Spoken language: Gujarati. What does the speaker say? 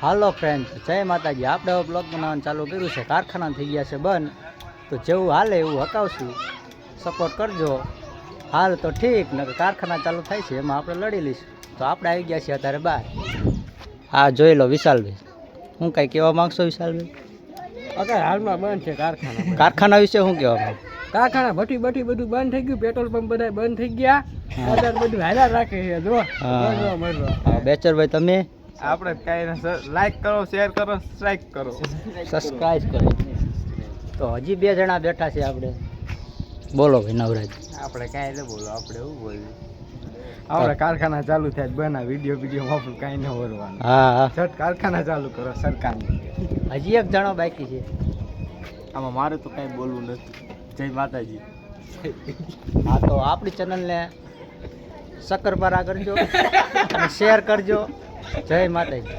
હાલો ફ્રેન્ડ, જય માતાજી. આપણે હવે બ્લોગ બનાવવાનું ચાલુ કર્યું છે. કારખાના થઈ ગયા છે બંધ, તો જેવું હાલે એવું હકાવશું. સપોર્ટ કરજો. હાલ તો ઠીક, ને કારખાના ચાલુ થાય છે એમાં આપણે લડી લઈશું. તો આપણે આવી ગયા છીએ અત્યારે બહાર. હા જોઈ લો વિશાલભાઈ, હું કાંઈ કહેવા માગશો વિશાલભાઈ? અત્યારે હાલમાં બંધ છે કારખાના. કારખાના વિશે શું કહેવા માંગો? કારખાના ભઠ્ઠી બઠ્ઠી બધું બંધ થઈ ગયું, પેટ્રોલ પંપ બધા બંધ થઈ ગયા. અત્યારે બધું હાલ્યા રાખે છે. જો હા બેચરભાઈ, તમે આપણે કાંઈ લાઈક કરો, શેર કરો, સ્ટ્રાઇક કરો, સબસ્ક્રાઈબ કરો. તો હજી 2 જણા બેઠા છે આપણે. બોલો ભાઈ નવરાજ. આપણે કાંઈ ન બોલો, આપણે એવું બોલ્યું. આપણે કારખાના ચાલુ થાય બના વિડીયો આપણું કાંઈ ન વરવાનું. હા હા, છઠ કારખાના ચાલુ કરો સરકારની. હજી 1 જણો બાકી છે. આમાં મારે તો કાંઈ બોલવું નથી. જય માતાજી. હા તો આપણી ચેનલને શક્કરપારા કરજો અને શેર કરજો. જય માતાજી.